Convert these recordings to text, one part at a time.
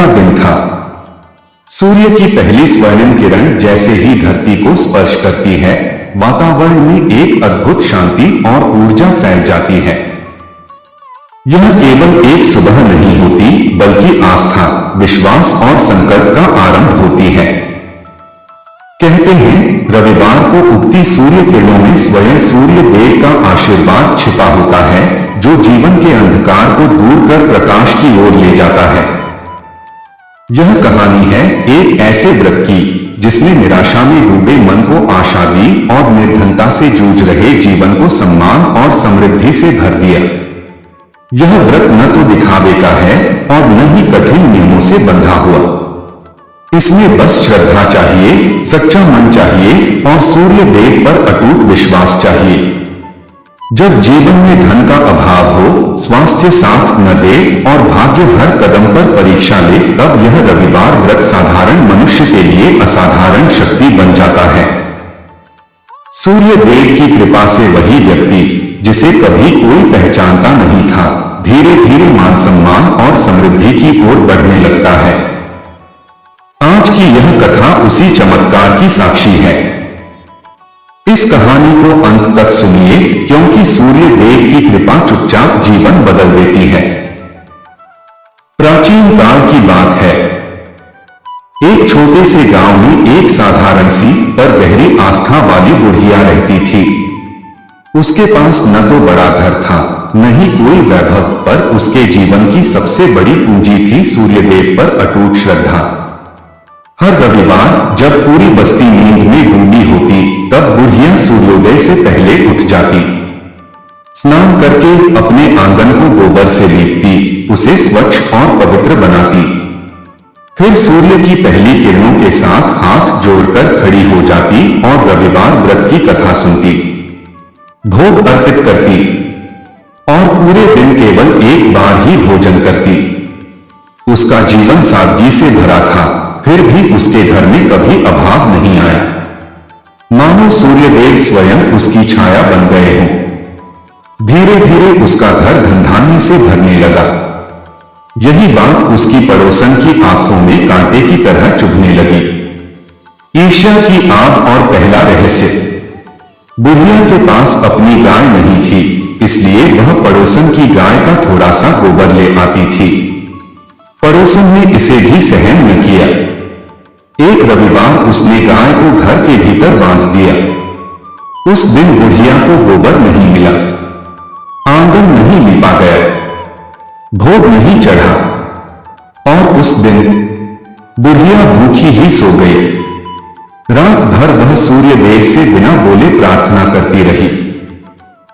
का दिन था। सूर्य की पहली स्वर्णिम किरण जैसे ही धरती को स्पर्श करती है, वातावरण में एक अद्भुत शांति और ऊर्जा फैल जाती है। यह केवल एक सुबह नहीं होती, बल्कि आस्था, विश्वास और संकल्प का आरंभ होती है। कहते हैं, रविवार को उगती सूर्य किरणों में स्वयं सूर्य देव का आशीर्वाद छिपा होता है, जो जीवन के अंधकार को दूर कर प्रकाश की ओर ले जाता है। यह कहानी है एक ऐसे व्रत की, जिसने निराशा में डूबे मन को आशा दी और निर्धनता से जूझ रहे जीवन को सम्मान और समृद्धि से भर दिया। यह व्रत न तो दिखावे का है और न ही कठिन नियमों से बंधा हुआ। इसमें बस श्रद्धा चाहिए, सच्चा मन चाहिए और सूर्य देव पर अटूट विश्वास चाहिए। जब जीवन में धन का अभाव हो, स्वास्थ्य साथ न दे और भाग्य हर कदम पर परीक्षा ले, तब यह रविवार व्रत साधारण मनुष्य के लिए असाधारण शक्ति बन जाता है। सूर्य देव की कृपा से वही व्यक्ति, जिसे कभी कोई पहचानता नहीं था, धीरे धीरे मान सम्मान और समृद्धि की ओर बढ़ने लगता है। आज की यह कथा उसी चमत्कार की साक्षी है। इस कहानी को अंत तक सुनिए, क्योंकि सूर्य देव की कृपा चुपचाप जीवन बदल देती है। प्राचीन काल की बात है। एक छोटे से गांव में एक साधारण सी पर गहरी आस्था वाली बुढ़िया रहती थी। उसके पास न तो बड़ा घर था, न ही कोई वैभव, पर उसके जीवन की सबसे बड़ी पूंजी थी सूर्यदेव पर अटूट श्रद्धा। हर रविवार जब पूरी बस्ती नींद में डूबी होती, तब बुढ़िया सूर्योदय से पहले उठ जाती। स्नान करके अपने आंगन को गोबर से लीपती, उसे स्वच्छ और पवित्र बनाती। फिर सूर्य की पहली किरणों के साथ हाथ जोड़कर खड़ी हो जाती और रविवार व्रत की कथा सुनती, भोग अर्पित करती और पूरे दिन केवल एक बार ही भोजन करती। उसका जीवन सादगी से भरा था, फिर भी उसके घर में कभी अभाव नहीं आया। मानो सूर्यदेव स्वयं उसकी छाया बन गए हों। धीरे धीरे उसका घर धन धान्य से भरने लगा। यही बात उसकी पड़ोसन की आंखों में कांटे की तरह चुभने लगी। ईर्ष्या की आग और पहला रहस्य। बुढ़िया के पास अपनी गाय नहीं थी, इसलिए वह पड़ोसन की गाय का थोड़ा सा गोबर ले आती थी। पड़ोसन ने इसे भी सहन न किया। एक रविवार उसने गाय को घर के भीतर बांध दिया। उस दिन बुढ़िया को गोबर नहीं मिला, आंगन नहीं लीपा गया, भोग नहीं चढ़ा और उस दिन बुढ़िया भूखी ही सो गई। रात भर वह सूर्यदेव से बिना बोले प्रार्थना करती रही।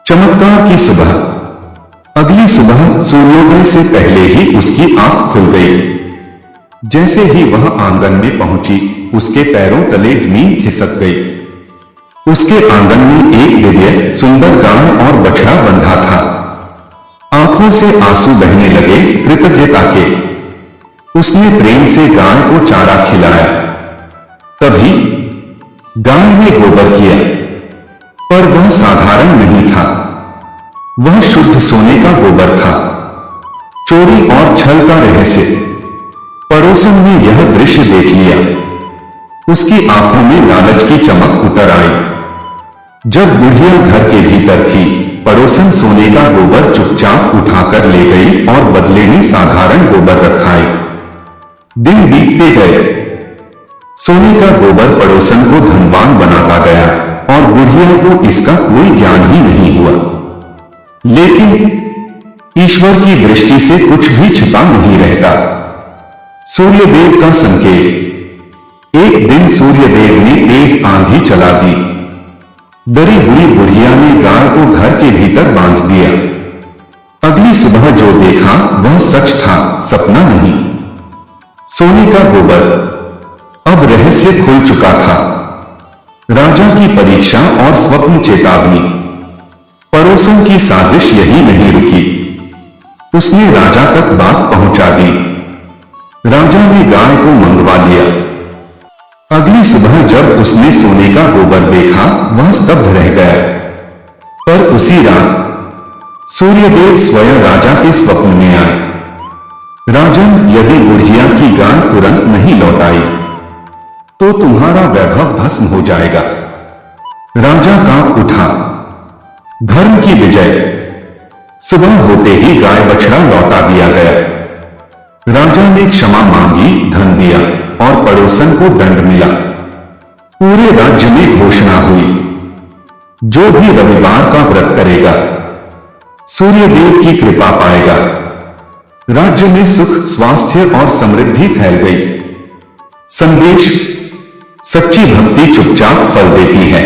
चमत्कार की सुबह। अगली सुबह सूर्योदय से पहले ही उसकी आंख खुल गई। जैसे ही वह आंगन में पहुंची, उसके पैरों तले जमीन खिसक गई। उसके आंगन में एक दिव्य सुंदर गाय और बछड़ा बंधा था। आंखों से आंसू बहने लगे कृतज्ञता के। उसने प्रेम से गाय को चारा खिलाया। तभी गाय ने गोबर किया, पर वह साधारण नहीं था, वह शुद्ध सोने का गोबर था। चोरी और छल का रहस्य। पड़ोसन ने यह दृश्य देख लिया। उसकी आंखों में लालच की चमक उतर आई। जब बुढ़िया घर के भीतर थी, पड़ोसन सोने का गोबर चुपचाप उठाकर ले गई और बदले में साधारण गोबर रखाई। दिन बीतते गए। सोने का गोबर पड़ोसन को धनवान बनाता गया और बुढ़िया को इसका कोई ज्ञान ही नहीं हुआ। लेकिन ईश्वर की दृष्टि से कुछ भी छिपा नहीं रहता। सूर्यदेव का संकेत। एक दिन सूर्यदेव ने तेज आंधी चला दी। डरी हुई बुढ़िया ने गाय को घर के भीतर बांध दिया। अगली सुबह जो देखा वह सच था, सपना नहीं। सोने का गोबर। अब रहस्य खुल चुका था। राजा की परीक्षा और स्वप्न चेतावनी। पड़ोसन की साजिश यही नहीं रुकी। उसने राजा तक बात पहुंचा दी। राजा ने गाय को मंगवा लिया। अगली सुबह जब उसने सोने का गोबर देखा, वह स्तब्ध रह गया। पर उसी रात सूर्यदेव स्वयं राजा के स्वप्न में आए। राजन, यदि बुढ़िया की गाय तो तुम्हारा वैभव भस्म हो जाएगा। राजा कांप उठा। धर्म की विजय। सुबह होते ही गाय बछड़ा लौटा दिया गया। राजा ने क्षमा मांगी, धन दिया और पड़ोसन को दंड मिला। पूरे राज्य में घोषणा हुई, जो भी रविवार का व्रत करेगा सूर्यदेव की कृपा पाएगा। राज्य में सुख, स्वास्थ्य और समृद्धि फैल गई। संदेश: सच्ची भक्ति चुपचाप फल देती है।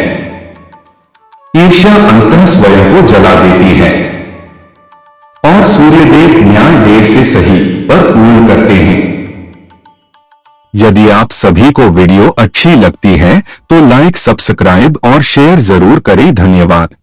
ईर्ष्या अंततः स्वयं को जला देती है और सूर्यदेव न्याय देर से सही पर पूर्ण करते हैं। यदि आप सभी को वीडियो अच्छी लगती है तो लाइक, सब्सक्राइब और शेयर जरूर करें। धन्यवाद।